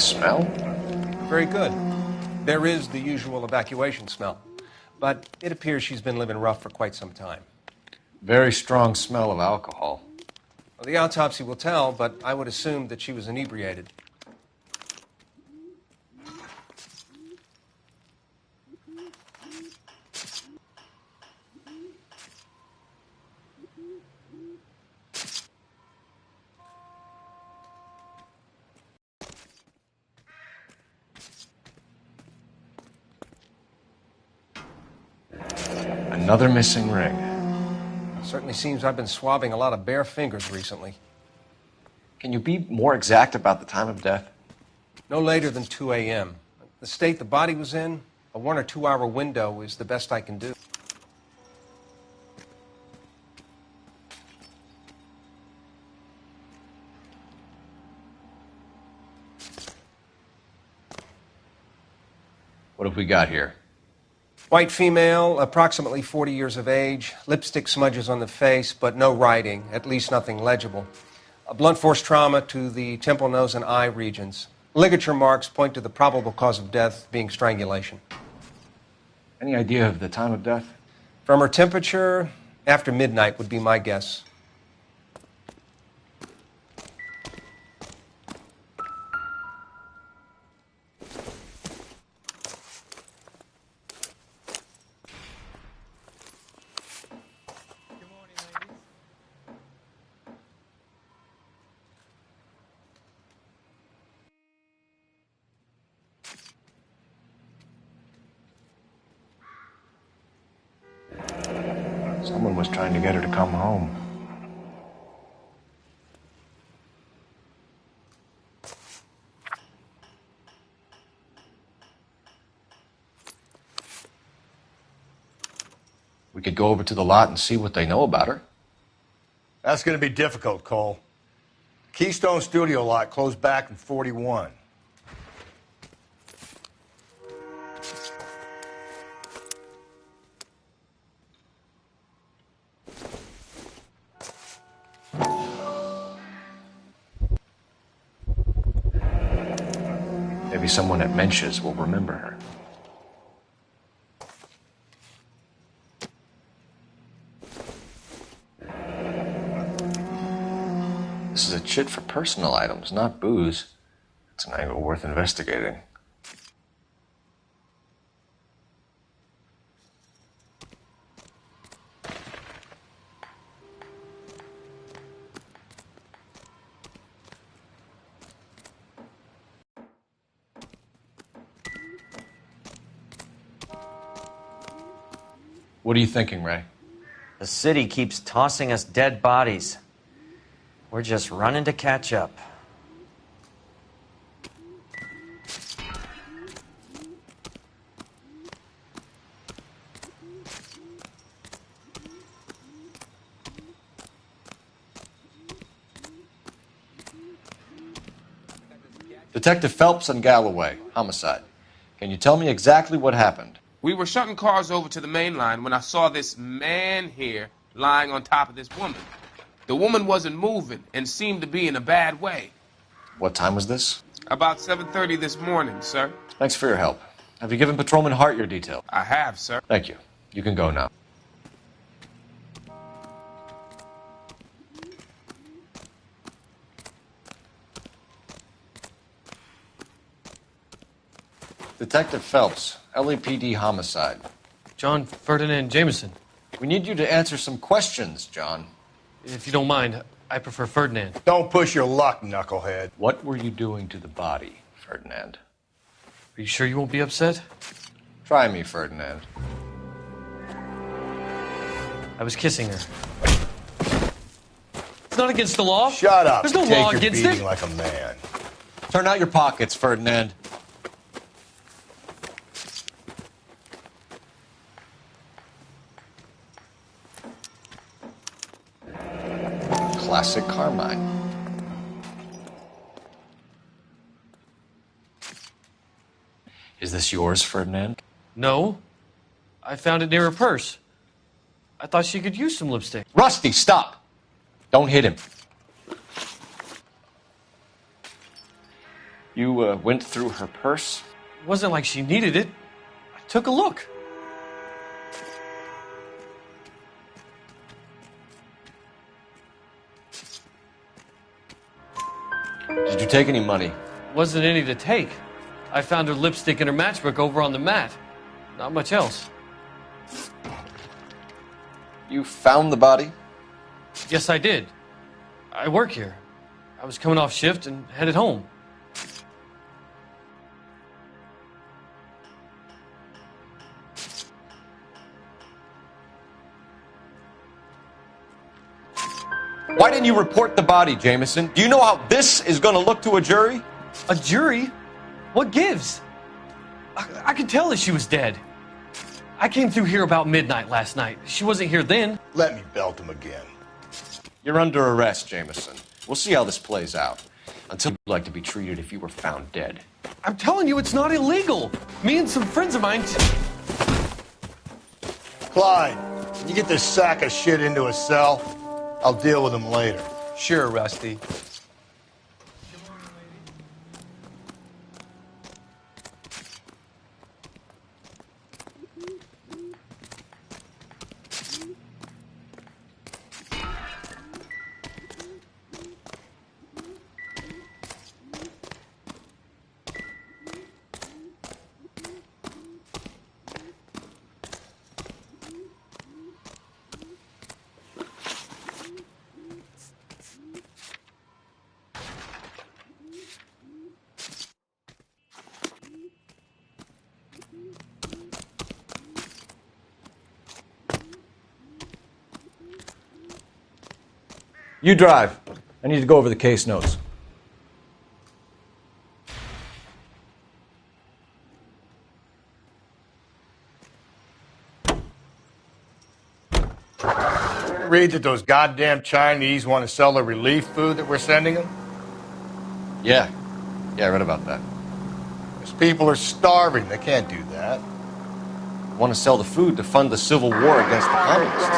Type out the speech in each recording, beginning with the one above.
smell? Very good. There is the usual evacuation smell, but it appears she's been living rough for quite some time. Very strong smell of alcohol. Well, the autopsy will tell, but I would assume that she was inebriated. Another missing ring. Certainly seems I've been swabbing a lot of bare fingers recently. Can you be more exact about the time of death? No later than 2 a.m. The state the body was in, a 1 or 2 hour window is the best I can do. What have we got here? White female, approximately 40 years of age, lipstick smudges on the face, but no writing, at least nothing legible. A blunt force trauma to the temple, nose, and eye regions. Ligature marks point to the probable cause of death being strangulation. Any idea of the time of death? From her temperature, after midnight would be my guess. Someone was trying to get her to come home. We could go over to the lot and see what they know about her. That's going to be difficult, Cole. Keystone Studio lot closed back in 41. Maybe someone at Mensch's will remember her. This is a chit for personal items, not booze. It's an angle worth investigating. What are you thinking, Ray? The city keeps tossing us dead bodies. We're just running to catch up. Detective Phelps and Galloway, homicide. Can you tell me exactly what happened? We were shutting cars over to the main line when I saw this man here lying on top of this woman. The woman wasn't moving and seemed to be in a bad way. What time was this? About 7:30 this morning, sir. Thanks for your help. Have you given Patrolman Hart your detail? I have, sir. Thank you. You can go now. Detective Phelps, LAPD homicide. John Ferdinand Jameson. We need you to answer some questions, John. If you don't mind, I prefer Ferdinand. Don't push your luck, knucklehead. What were you doing to the body, Ferdinand? Are you sure you won't be upset? Try me, Ferdinand. I was kissing her. It's not against the law. Shut up. There's no Take law your against beating it. like a man. Turn out your pockets, Ferdinand. Classic Carmine. Is this yours, Ferdinand? No. I found it near her purse. I thought she could use some lipstick. Rusty, stop! Don't hit him. You went through her purse? It wasn't like she needed it. I took a look. Did you take any money? Wasn't any to take. I found her lipstick and her matchbook over on the mat. Not much else. You found the body? Yes, I did. I work here. I was coming off shift and headed home. Why didn't you report the body, Jameson? Do you know how this is going to look to a jury? A jury? What gives? I could tell that she was dead. I came through here about midnight last night. She wasn't here then. Let me belt him again. You're under arrest, Jameson. We'll see how this plays out. Until you'd like to be treated if you were found dead. I'm telling you, it's not illegal. Me and some friends of mine... Clyde, can you get this sack of shit into a cell? I'll deal with him later. Sure, Rusty. You drive. I need to go over the case notes. Read that those goddamn Chinese want to sell the relief food that we're sending them? Yeah. Yeah, I read about that. These people are starving. They can't do that. Want to sell the food to fund the civil war against the communists.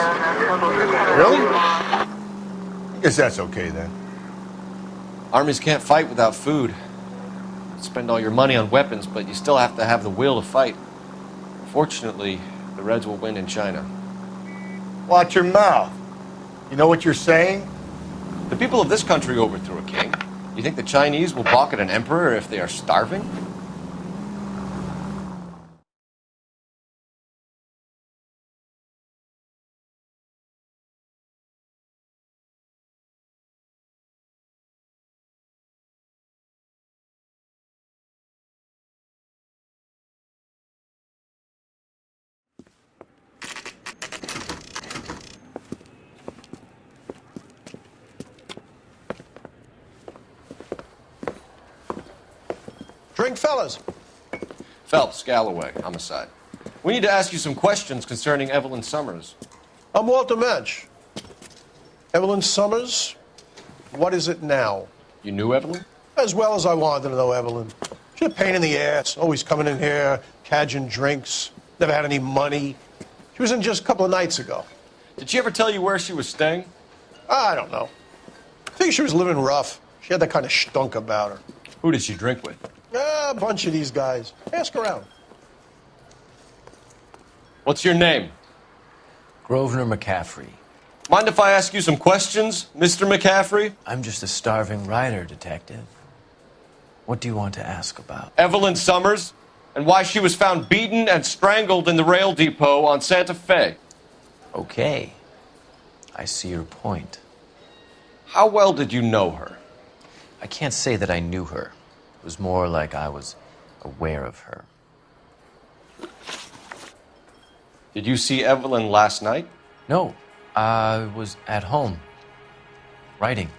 Really? Guess that's okay then. Armies can't fight without food. Spend all your money on weapons, but you still have to have the will to fight. Fortunately, the Reds will win in China. Watch your mouth. You know what you're saying? The people of this country overthrew a king. You think the Chinese will balk at an emperor if they are starving? Drink, fellas. Phelps, Galloway, homicide. We need to ask you some questions concerning Evelyn Summers. I'm Walter Mensch. Evelyn Summers, what is it now? You knew Evelyn? As well as I wanted to know Evelyn. She's a pain in the ass, always coming in here, cadging drinks, never had any money. She was in just a couple of nights ago. Did she ever tell you where she was staying? I don't know. I think she was living rough. She had that kind of stunk about her. Who did she drink with? A bunch of these guys. Ask around. What's your name? Grosvenor McCaffrey. Mind if I ask you some questions, Mr. McCaffrey? I'm just a starving writer, detective. What do you want to ask about? Evelyn Summers, and why she was found beaten and strangled in the rail depot on Santa Fe. Okay. I see your point. How well did you know her? I can't say that I knew her. It was more like I was aware of her. Did you see Evelyn last night? No, I was at home, writing.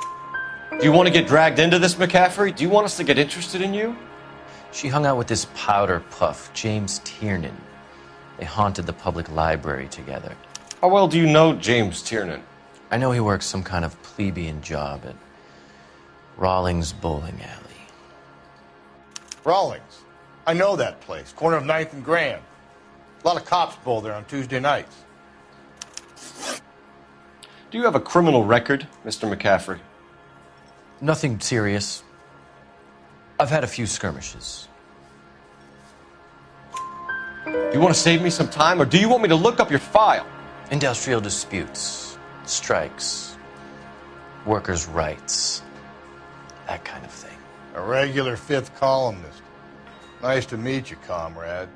Do you want to get dragged into this, McCaffrey? Do you want us to get interested in you? She hung out with this powder puff, James Tiernan. They haunted the public library together. How well do you know James Tiernan? I know he works some kind of plebeian job at Rawlings Bowling Alley. Rawlings. I know that place. Corner of 9th and Grand. A lot of cops bowl there on Tuesday nights. Do you have a criminal record, Mr. McCaffrey? Nothing serious. I've had a few skirmishes. Do you want to save me some time, or do you want me to look up your file? Industrial disputes, strikes, workers' rights, that kind of thing. A regular fifth columnist. Nice to meet you, comrade.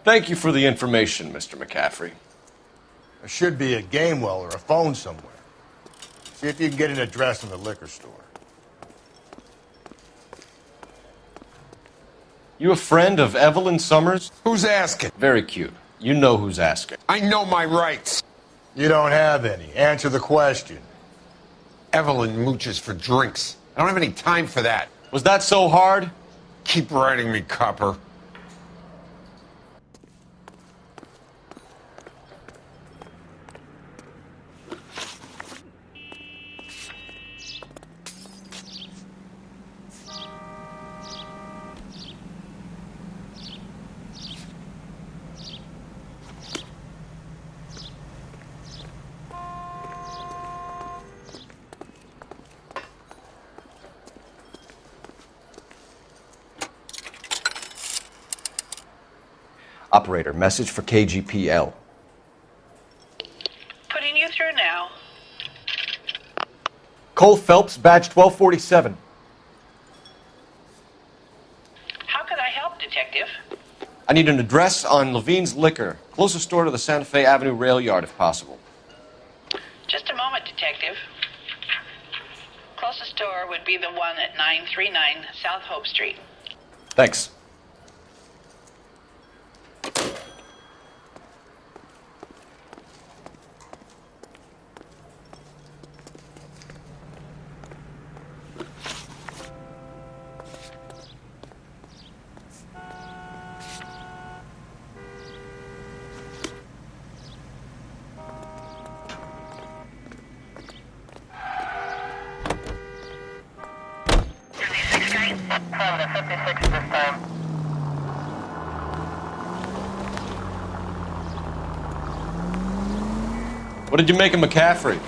Thank you for the information, Mr. McCaffrey. There should be a game well or a phone somewhere. See if you can get an address in the liquor store. You a friend of Evelyn Summers? Who's asking? Very cute. You know who's asking. I know my rights. You don't have any. Answer the question. Evelyn mooches for drinks. I don't have any time for that. Was that so hard? Keep writing me, copper. Operator, message for KGPL. Putting you through now. Cole Phelps, badge 1247. How can I help, Detective? I need an address on Levine's Liquor. Closest store to the Santa Fe Avenue rail yard, if possible. Just a moment, Detective. Closest store would be the one at 939 South Hope Street. Thanks. What did you make of McCaffrey?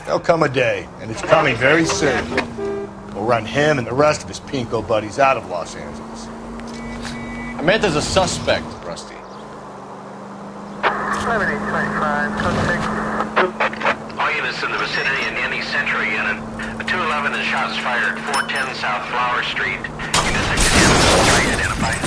There'll come a day, and it's coming very soon. We'll run him and the rest of his pinko buddies out of Los Angeles. I meant as a suspect, Rusty. 7825, all units in the vicinity in any Century unit. A 211 and shots fired at 410 South Flower Street. Units identified.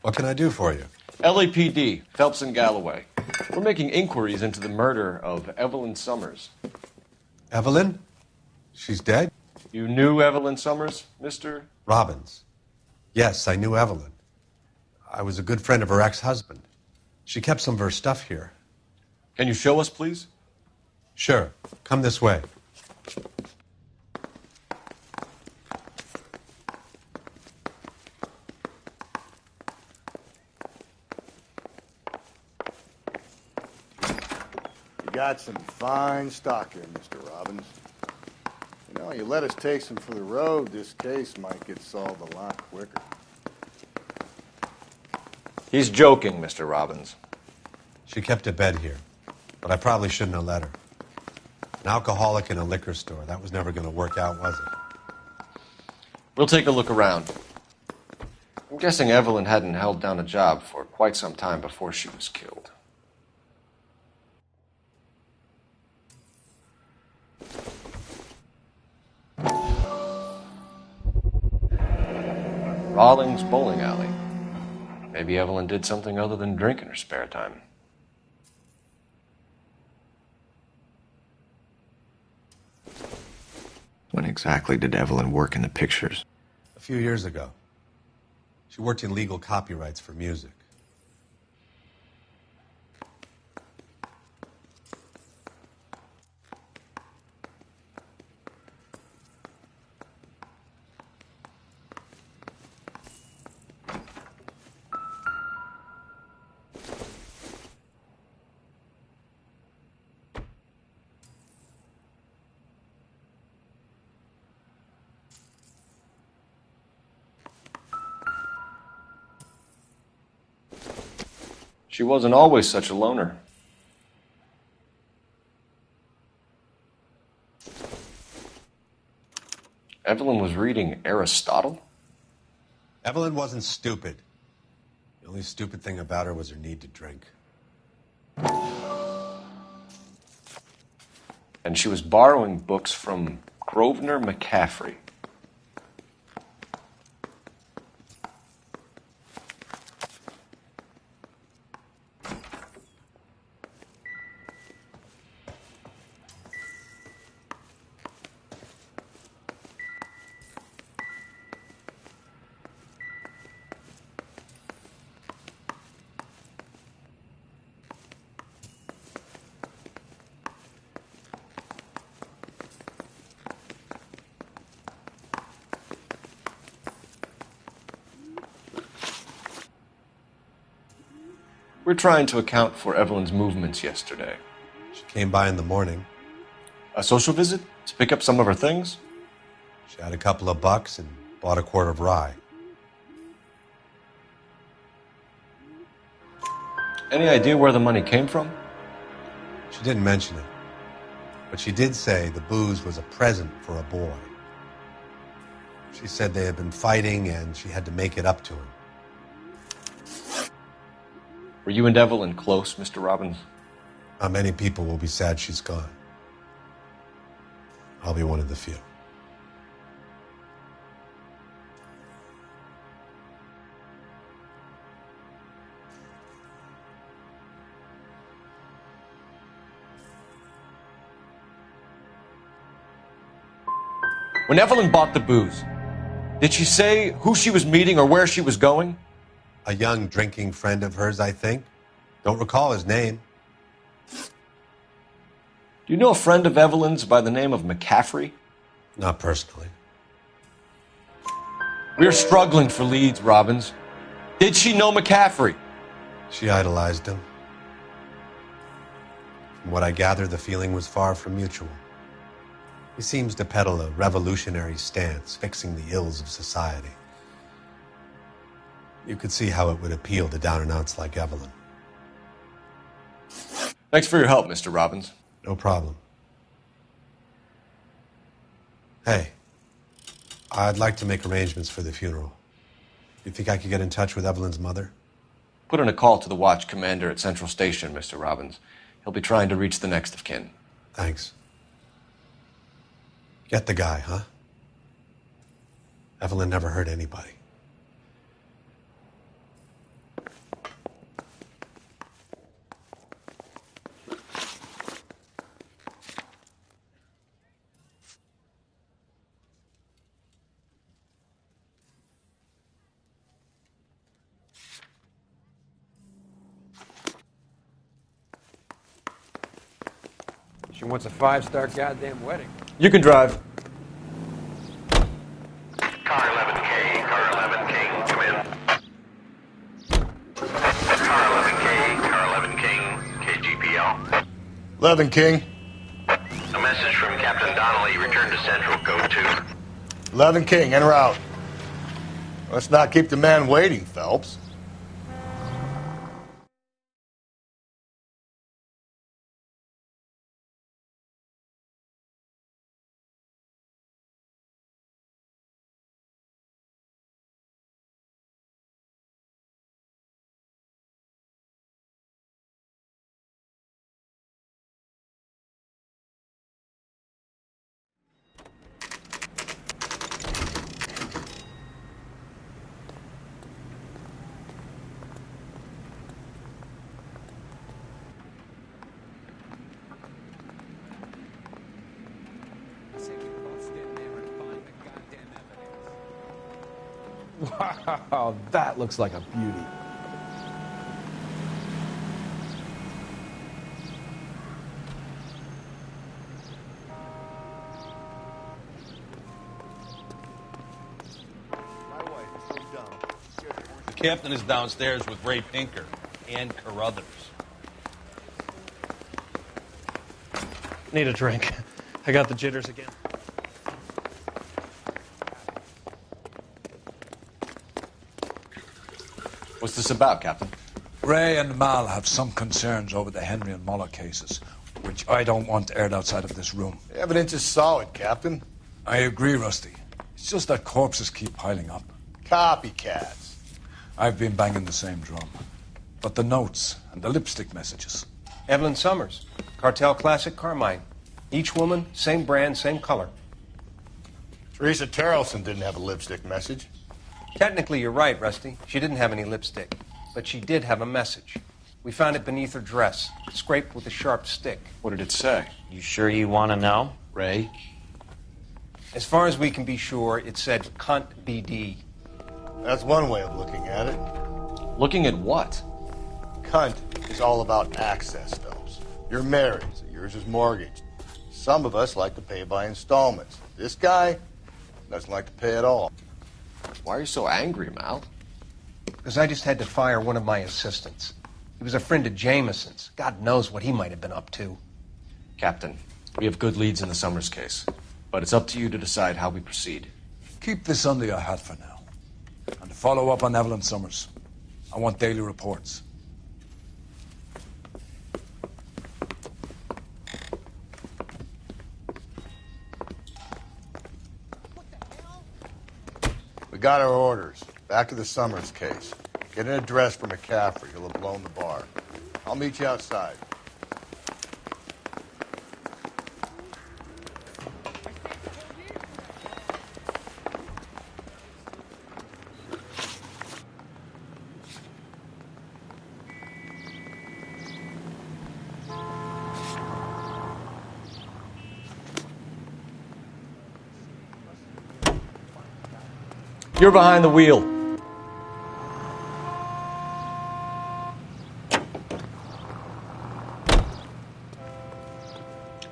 What can I do for you? LAPD, Phelps and Galloway. We're making inquiries into the murder of Evelyn Summers. Evelyn? She's dead? You knew Evelyn Summers, Mr. Robbins. Yes, I knew Evelyn. I was a good friend of her ex-husband. She kept some of her stuff here. Can you show us, please? Sure. Come this way. You got some fine stock here, Mr. Robbins. You know, you let us take some for the road, this case might get solved a lot quicker. He's joking, Mr. Robbins. She kept a bed here, but I probably shouldn't have let her. An alcoholic in a liquor store. That was never going to work out, was it? We'll take a look around. I'm guessing Evelyn hadn't held down a job for quite some time before she was killed. Rawlings Bowling Alley. Maybe Evelyn did something other than drink in her spare time. When exactly did Evelyn work in the pictures? A few years ago. She worked in legal copyrights for music. She wasn't always such a loner. Evelyn was reading Aristotle? Evelyn wasn't stupid. The only stupid thing about her was her need to drink. And she was borrowing books from Grosvenor McCaffrey. We're trying to account for Evelyn's movements yesterday. She came by in the morning. A social visit? To pick up some of her things? She had a couple of bucks and bought a quart of rye. Any idea where the money came from? She didn't mention it. But she did say the booze was a present for a boy. She said they had been fighting and she had to make it up to him. Were you and Evelyn close, Mr. Robbins? Not many people will be sad she's gone. I'll be one of the few. When Evelyn bought the booze, did she say who she was meeting or where she was going? A young drinking friend of hers, I think. Don't recall his name. Do you know a friend of Evelyn's by the name of McCaffrey? Not personally. We're struggling for leads, Robbins. Did she know McCaffrey? She idolized him. From what I gather, the feeling was far from mutual. He seems to peddle a revolutionary stance, fixing the ills of society. You could see how it would appeal to down-and-outs like Evelyn. Thanks for your help, Mr. Robbins. No problem. Hey, I'd like to make arrangements for the funeral. You think I could get in touch with Evelyn's mother? Put in a call to the watch commander at Central Station, Mr. Robbins. He'll be trying to reach the next of kin. Thanks. Get the guy, huh? Evelyn never hurt anybody. She wants a 5-star goddamn wedding. You can drive. Car 11K, car 11K, come in. Car 11K, car 11 King, KGPL. 11 King. A message from Captain Donnelly, return to Central, code 2. 11 King, en route. Let's not keep the man waiting, Phelps. Wow, that looks like a beauty. The captain is downstairs with Ray Pinker and Carruthers. Need a drink. I got the jitters again. What's this about, Captain? Ray and Mal have some concerns over the Henry and Muller cases, which I don't want aired outside of this room. The evidence is solid, Captain. I agree, Rusty. It's just that corpses keep piling up. Copycats. I've been banging the same drum. But the notes and the lipstick messages. Evelyn Summers, Cartel Classic Carmine. Each woman, same brand, same color. Teresa Terrelson didn't have a lipstick message. Technically, you're right, Rusty. She didn't have any lipstick. But she did have a message. We found it beneath her dress, scraped with a sharp stick. What did it say? You sure you want to know? Ray? As far as we can be sure, it said cunt BD. That's one way of looking at it. Looking at what? Cunt is all about access, Phelps. You're married, so yours is mortgaged. Some of us like to pay by installments. This guy doesn't like to pay at all. Why are you so angry, Mal? Because I just had to fire one of my assistants. He was a friend of Jameson's. God knows what he might have been up to. Captain, we have good leads in the Summers case, but it's up to you to decide how we proceed. Keep this under your hat for now. And to follow up on Evelyn Summers, I want daily reports. We got our orders. Back to the Summers case. Get an address for McCaffrey. He'll have blown the bar. I'll meet you outside. You're behind the wheel.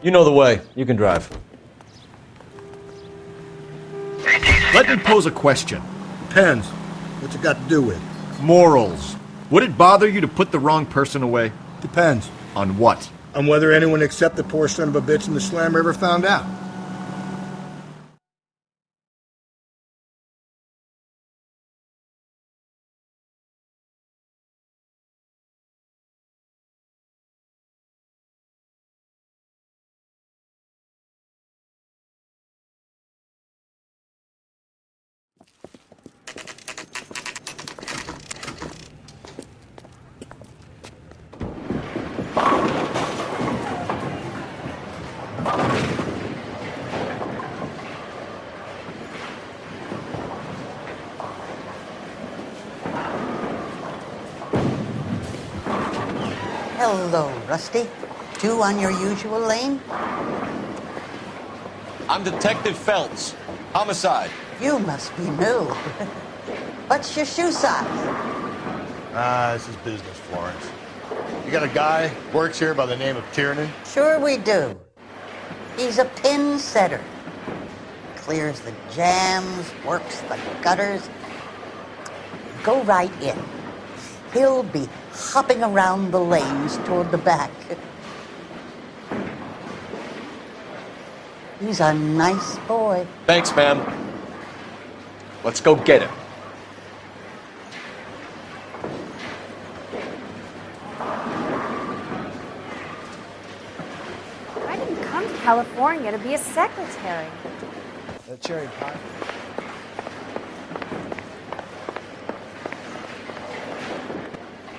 You know the way. You can drive. Let me pose a question. Depends. What's it got to do with? Morals. Would it bother you to put the wrong person away? Depends. On what? On whether anyone except the poor son of a bitch in the slammer ever found out. Hello, Rusty. Two on your usual lane? I'm Detective Phelps. Homicide. You must be new. What's your shoe size? This is business, Florence. You got a guy works here by the name of Tiernan? Sure we do. He's a pin setter. Clears the jams, works the gutters. Go right in. He'll be hopping around the lanes toward the back. He's a nice boy. Thanks, ma'am. Let's go get him. I didn't come to California to be a secretary. Cherry pie.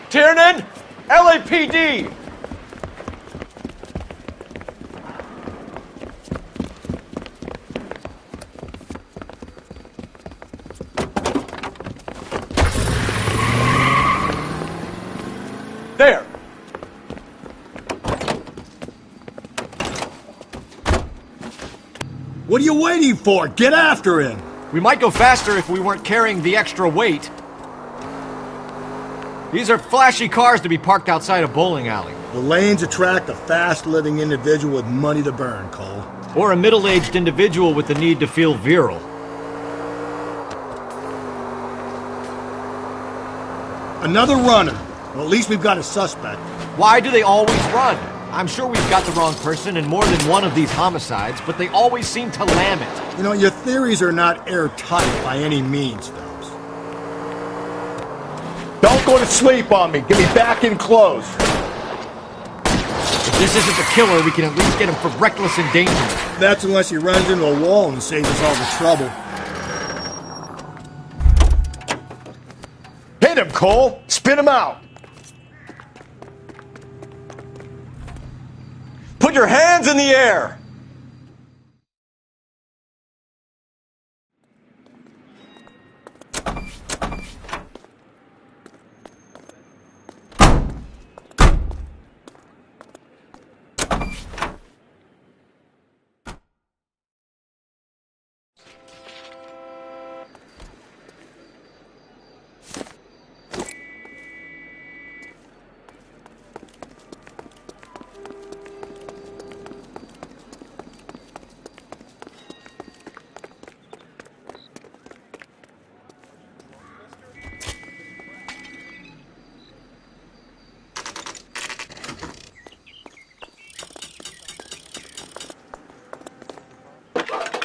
Tiernan! LAPD! There! What are you waiting for? Get after him! We might go faster if we weren't carrying the extra weight. These are flashy cars to be parked outside a bowling alley. The lanes attract a fast-living individual with money to burn, Cole. Or a middle-aged individual with the need to feel virile. Another runner. Well, at least we've got a suspect. Why do they always run? I'm sure we've got the wrong person in more than one of these homicides, but they always seem to lam it. You know, your theories are not airtight by any means, Phelps. Don't go to sleep on me. Get me back in close. If this isn't the killer, we can at least get him for reckless endangerment. That's unless he runs into a wall and saves us all the trouble. Hit him, Cole! Spit him out! Put your hands in the air!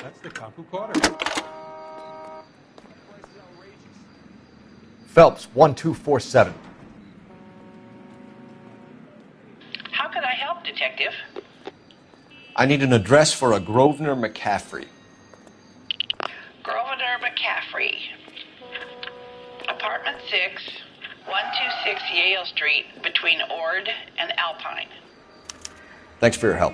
That's the cop who caught her. Phelps, 1247. How can I help, Detective? I need an address for a Grosvenor McCaffrey. Grosvenor McCaffrey. Apartment 6, 126 Yale Street, between Ord and Alpine. Thanks for your help.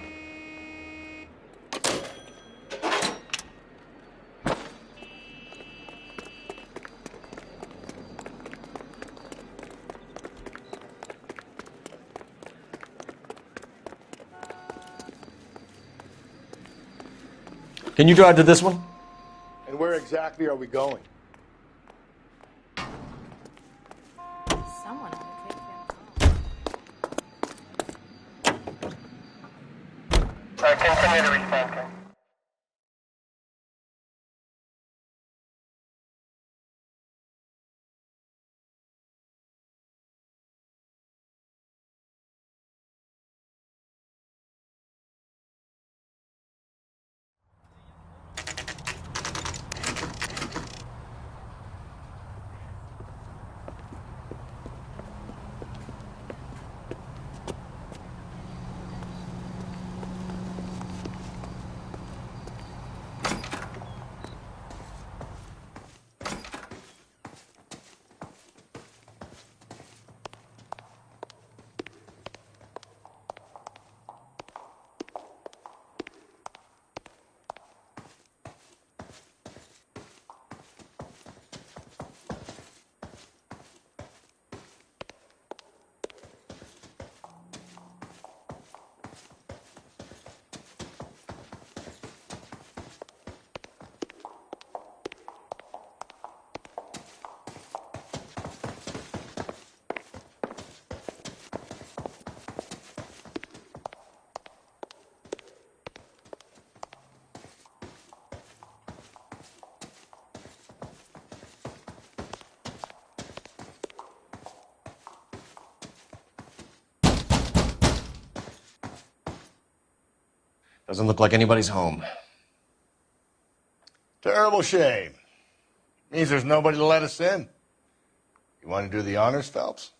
Can you drive to this one? And where exactly are we going? Someone ought to take them. Continue to respond. Doesn't look like anybody's home. Terrible shame. Means there's nobody to let us in. You want to do the honors, Phelps?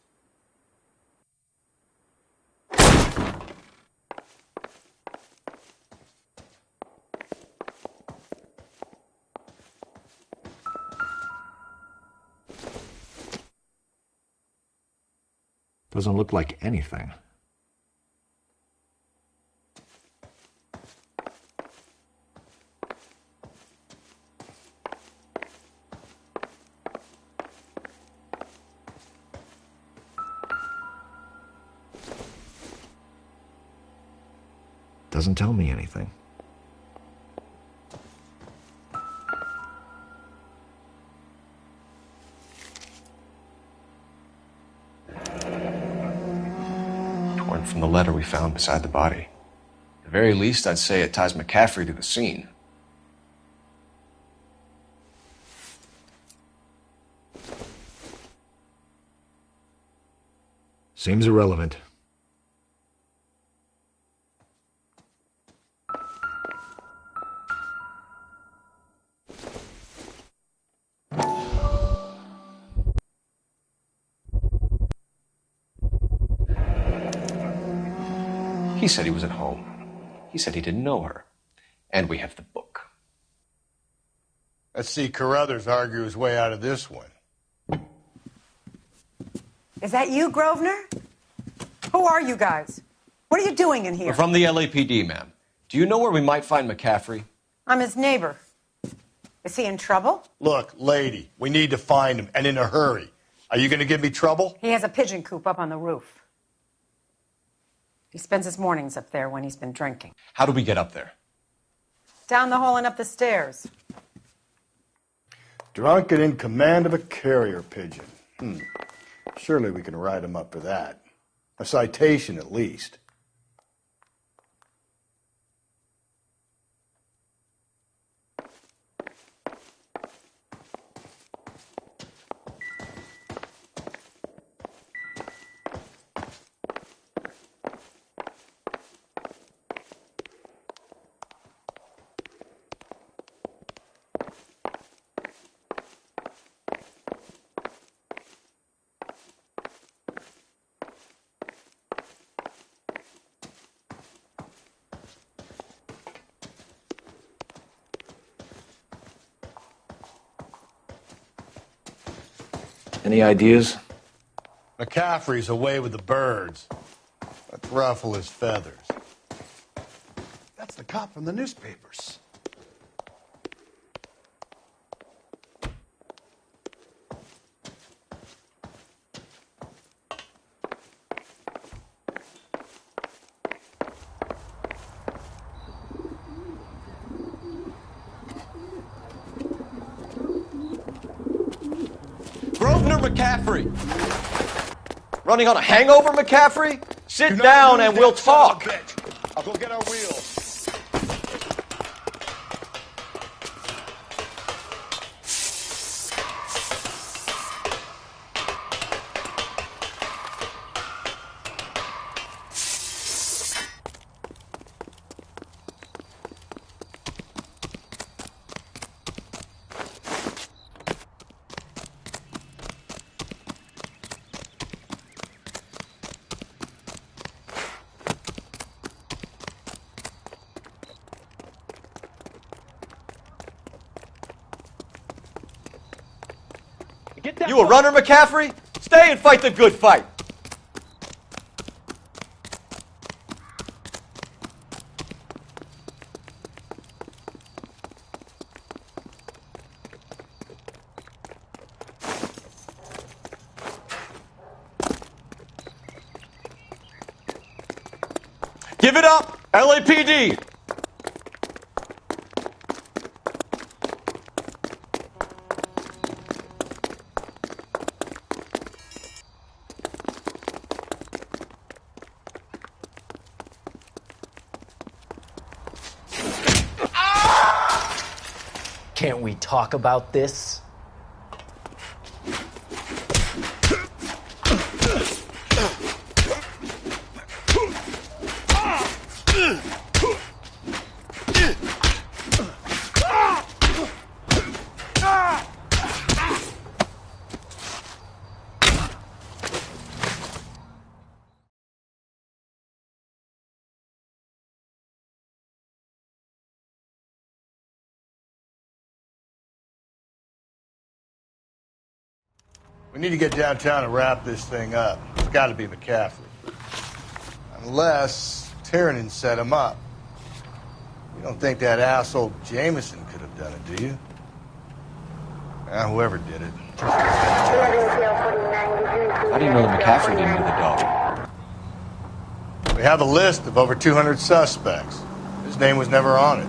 Doesn't look like anything. Doesn't tell me anything. Torn from the letter we found beside the body. At the very least, I'd say it ties McCaffrey to the scene. Seems irrelevant. He said he was at home. He said he didn't know her. And we have the book. Let's see Carruthers argue his way out of this one. Is that you, Grosvenor? Who are you guys? What are you doing in here? We're from the LAPD, ma'am. Do you know where we might find McCaffrey? I'm his neighbor. Is he in trouble? Look, lady, we need to find him, and in a hurry. Are you going to give me trouble? He has a pigeon coop up on the roof. He spends his mornings up there when he's been drinking. How do we get up there? Down the hall and up the stairs. Drunk and in command of a carrier pigeon. Surely we can write him up for that. A citation, at least. Any ideas? McCaffrey's away with the birds. Let's ruffle his feathers. That's the cop from the newspapers. Grosvenor McCaffrey! Running on a hangover, McCaffrey? Sit down and we'll talk. I'll go get our wheels. You a runner, McCaffrey? Stay and fight the good fight. Give it up, LAPD! Can't we talk about this? We need to get downtown and wrap this thing up. It's got to be McCaffrey. Unless Tiernan set him up. You don't think that asshole Jameson could have done it, do you? Whoever did it. How do you know that McCaffrey didn't do the dog? We have a list of over 200 suspects. His name was never on it.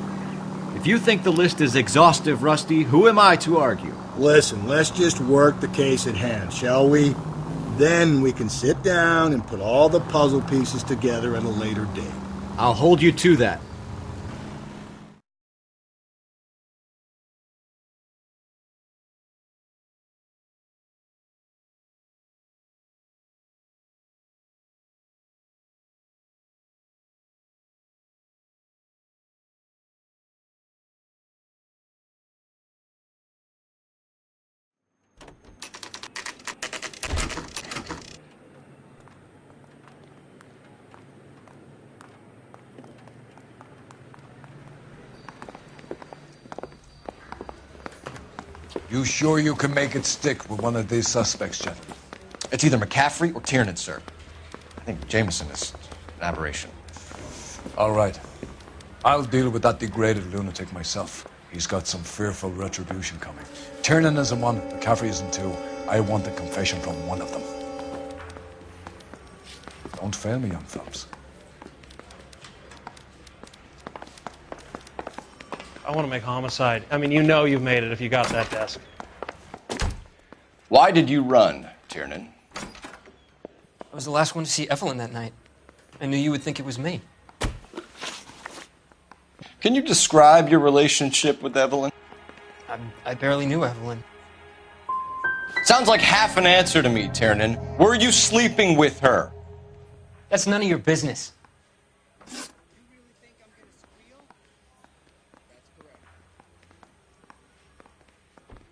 If you think the list is exhaustive, Rusty, who am I to argue? Listen, let's just work the case at hand, shall we? Then we can sit down and put all the puzzle pieces together at a later date. I'll hold you to that. You sure you can make it stick with one of these suspects, gentlemen? It's either McCaffrey or Tiernan, sir. I think Jameson is an aberration. All right. I'll deal with that degraded lunatic myself. He's got some fearful retribution coming. Tiernan isn't one, McCaffrey isn't two. I want a confession from one of them. Don't fail me, young fellas. I want to make homicide. I mean, you know you've made it if you got that desk. Why did you run, Tiernan? I was the last one to see Evelyn that night. I knew you would think it was me. Can you describe your relationship with Evelyn? I barely knew Evelyn. Sounds like half an answer to me, Tiernan. Were you sleeping with her? That's none of your business.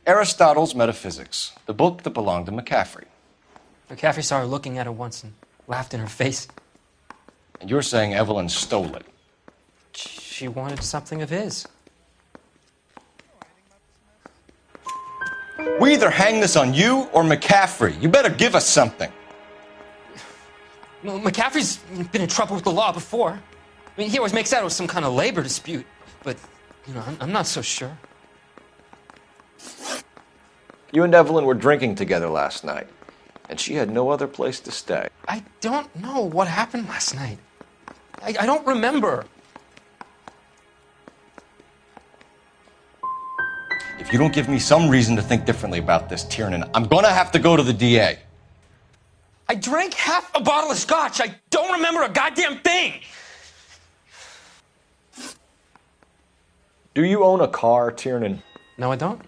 Aristotle's Metaphysics, the book that belonged to McCaffrey. McCaffrey saw her looking at her once and laughed in her face. And you're saying Evelyn stole it? She wanted something of his. We either hang this on you or McCaffrey. You better give us something. Well, McCaffrey's been in trouble with the law before. I mean, he always makes out it was some kind of labor dispute. But, you know, I'm not so sure. You and Evelyn were drinking together last night, and she had no other place to stay. I don't know what happened last night. I don't remember. If you don't give me some reason to think differently about this, Tiernan, I'm gonna have to go to the DA. I drank half a bottle of scotch. I don't remember a goddamn thing. Do you own a car, Tiernan? No, I don't.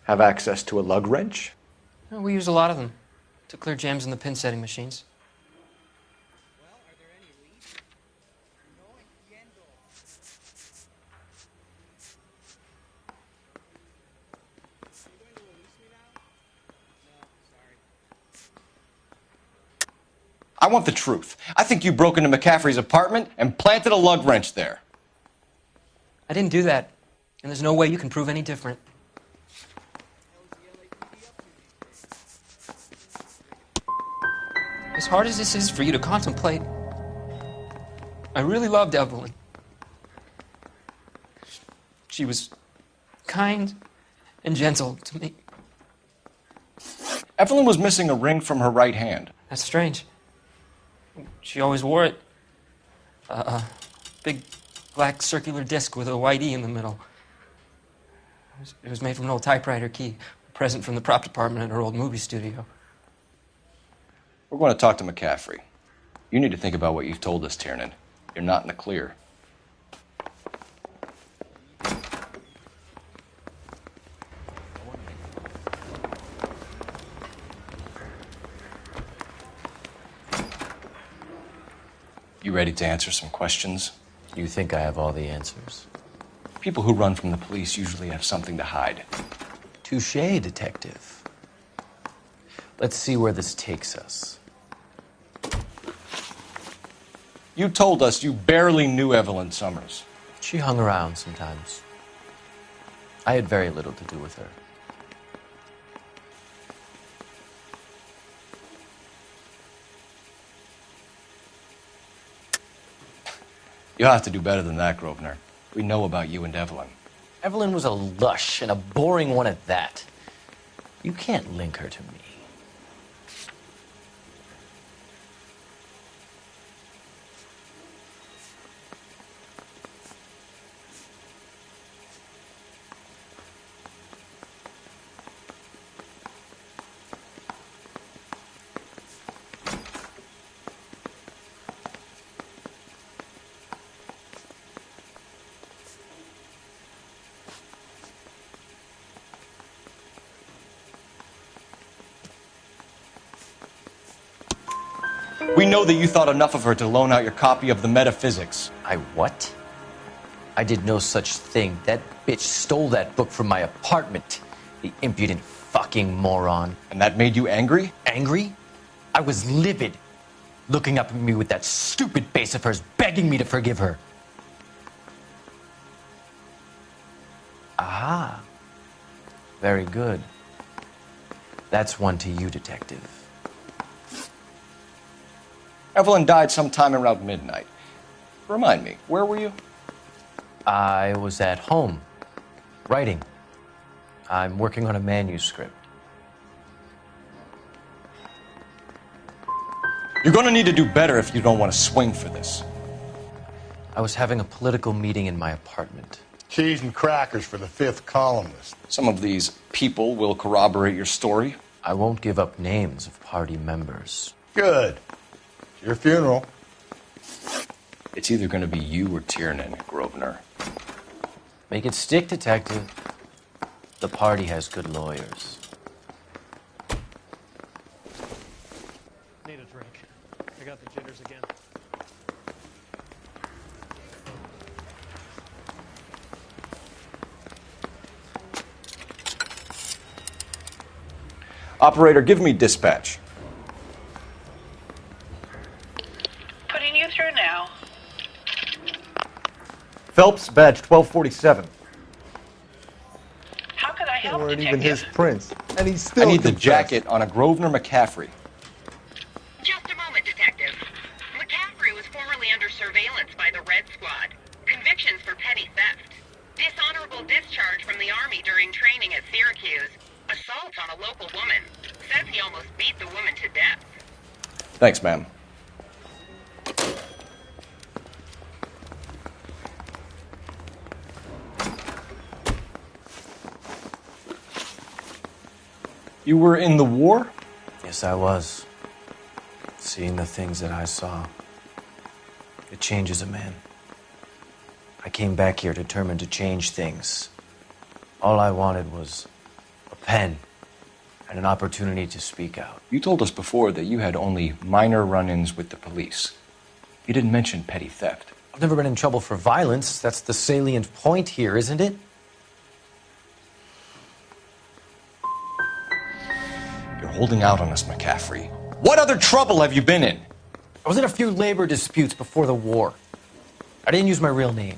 Have access to a lug wrench? No, we use a lot of them to clear jams in the pin setting machines. I want the truth. I think you broke into McCaffrey's apartment and planted a lug wrench there. I didn't do that, and there's no way you can prove any different. As hard as this is for you to contemplate, I really loved Evelyn. She was kind and gentle to me. Evelyn was missing a ring from her right hand. That's strange. She always wore it. A big black circular disc with a white E in the middle. It was made from an old typewriter key, a present from the prop department at her old movie studio. We're going to talk to McCaffrey. You need to think about what you've told us, Tiernan. You're not in the clear. You ready to answer some questions? You think I have all the answers? People who run from the police usually have something to hide. Touché, detective. Let's see where this takes us. You told us you barely knew Evelyn Summers. She hung around sometimes. I had very little to do with her. You'll have to do better than that, Grosvenor. We know about you and Evelyn. Evelyn was a lush, and a boring one at that. You can't link her to me. We know that you thought enough of her to loan out your copy of the Metaphysics. I what? I did no such thing. That bitch stole that book from my apartment. The impudent fucking moron. And that made you angry? Angry? I was livid. Looking up at me with that stupid face of hers, begging me to forgive her. Aha. Very good. That's one to you, Detective. Evelyn died sometime around midnight. Remind me, where were you? I was at home, writing. I'm working on a manuscript. You're gonna need to do better if you don't want to swing for this. I was having a political meeting in my apartment. Cheese and crackers for the 5th columnist. Some of these people will corroborate your story. I won't give up names of party members. Good. It's your funeral. It's either gonna be you or Tiernan, Grosvenor. Make it stick, Detective. The party has good lawyers. Need a drink. I got the jitters again. Operator, give me dispatch. Putting you through now. Phelps, badge 1247. How could I They help, weren't Detective? even his prints, and he's still I need the confessed. jacket on a Grosvenor McCaffrey. Just a moment, Detective. McCaffrey was formerly under surveillance by the Red Squad. Convictions for petty theft. Dishonorable discharge from the Army during training at Syracuse. Assault on a local woman. Says he almost beat the woman to death. Thanks, ma'am. You were in the war? Yes, I was. Seeing the things that I saw. It changes a man. I came back here determined to change things. All I wanted was a pen and an opportunity to speak out. You told us before that you had only minor run-ins with the police. You didn't mention petty theft. I've never been in trouble for violence. That's the salient point here, isn't it? You're holding out on us, McCaffrey. What other trouble have you been in? I was in a few labor disputes before the war. I didn't use my real name.